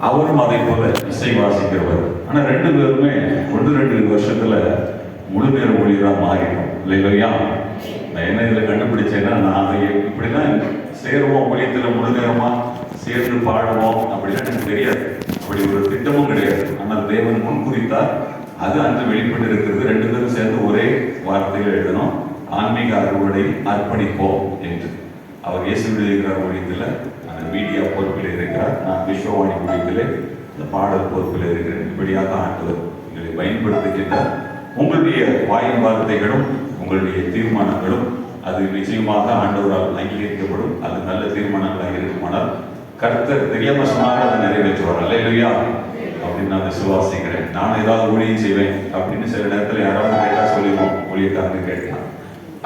அவரும் அதை போல இசை வாசிக்கிறவர். ஆனால் 2 பேருமே 1-2 வருஷத்துல முழு நேர ஊழியராக மாறிடும் இல்லையா? நான் என்ன இதில் கண்டுபிடிச்சேன்னா, நான் அதை இப்படிதான் சேருவோம் ஊழியத்தில் முழு நேரமா சேர்ந்து பாடுவோம் அப்படிலாம் எனக்கு தெரியாது. அப்படி ஒரு திட்டமும் கிடையாது. ஆனால் தேவன் முன்குறித்தார். அது அன்று வெளிப்பட்டு இருக்கிறது. 2 பேரும் சேர்ந்து ஒரே வார்த்தையில் எழுதணும், ஆன்மீக அறுவடை அர்ப்பணிப்போம் என்று. அவர் இயேசுவில் இருக்கிறார் ஊழியத்தில், அந்த மீடியா பொறுப்பில் இருக்கிறார். நான் விஸ்வவாணி ஊழியத்திலே இந்த பாடல் பொறுப்பில் இருக்கிறேன். இப்படியாக ஆண்டவர் எங்களை பயன்படுத்துகின்றார். உங்களுடைய வாயின் வார்த்தைகளும் உங்களுடைய தீர்மானங்களும் அது நிச்சயமாக ஆண்டவரால் அங்கீகரிக்கப்படும். அது நல்ல தீர்மானங்களாக இருக்குமானால் கர்த்தர் தெரியாம சொன்னாங்க அதை நிறைவேற்றுவார். அல்லேலூயா அப்படின்னு நான் விசுவாசிக்கிறேன். நான் ஏதாவது ஊழியம் செய்வேன் அப்படின்னு சில நேரத்தில் யாராவது கேட்டா சொல்லிடுவோம், ஊழியக்காரங்க கேட்கலாம்,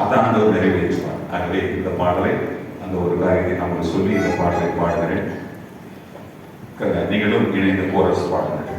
அதான் ஆண்டவர் நிறைவேற்றுவார். ஆகவே இந்த பாடலை அந்த ஒரு காரியத்தை நம்ம சொல்லி இந்த பாடலை பாடுகிறேன். நீங்களும் இணைந்து கோரஸ் பாடுங்கள்.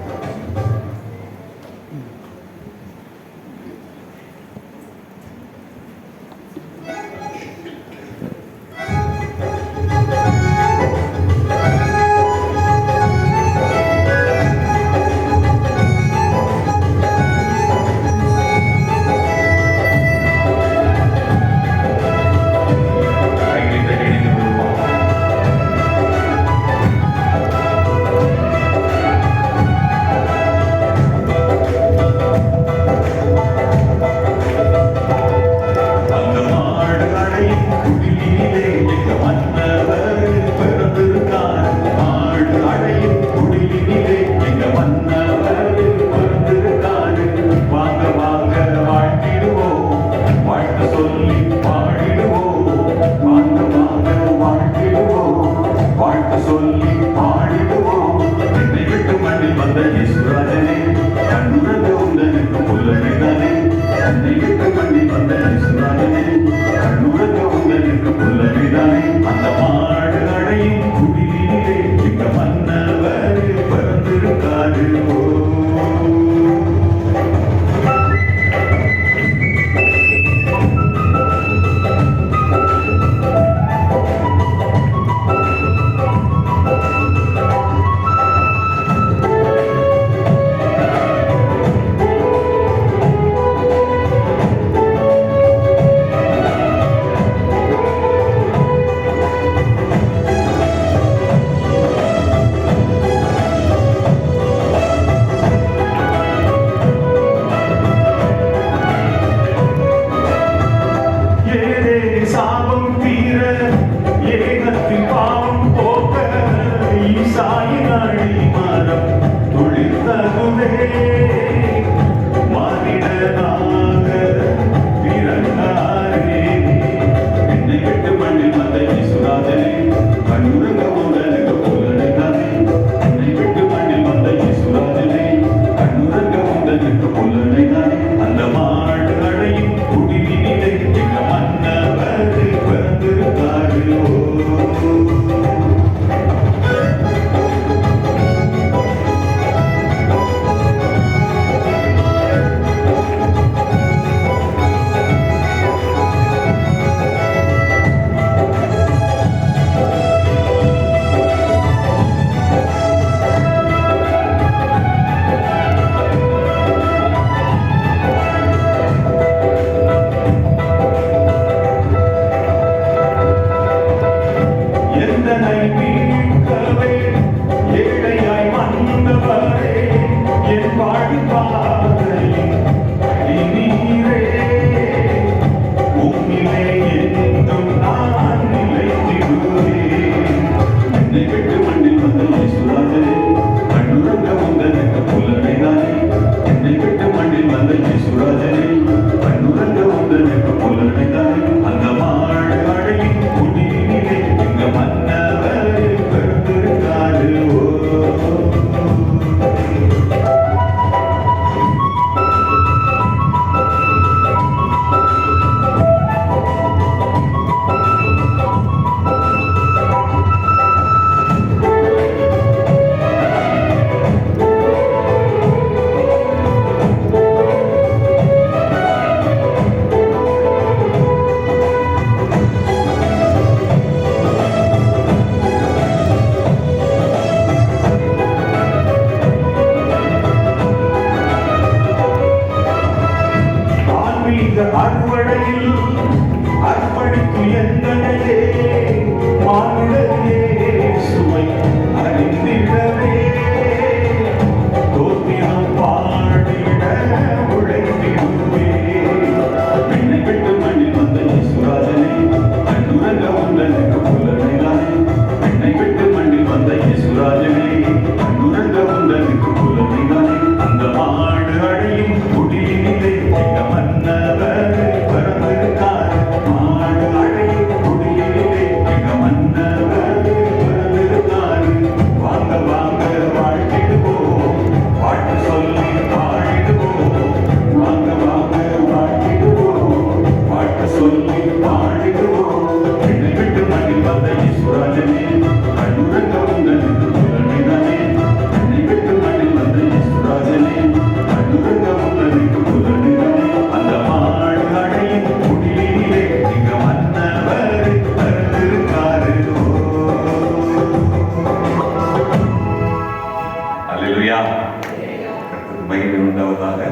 இரண்டாவதாக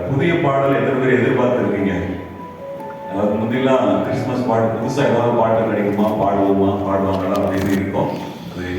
புதிய பாடல் எத்தனை பேர் எதிர்பார்த்துருக்கீங்க? அதாவது முந்திலாம் கிறிஸ்துமஸ் பாட்டு புதுசாக ஏதாவது பாட்டு கிடைக்குமா, பாடுவோமா, பாடுவாங்களா அப்படின்னு இருக்கும்.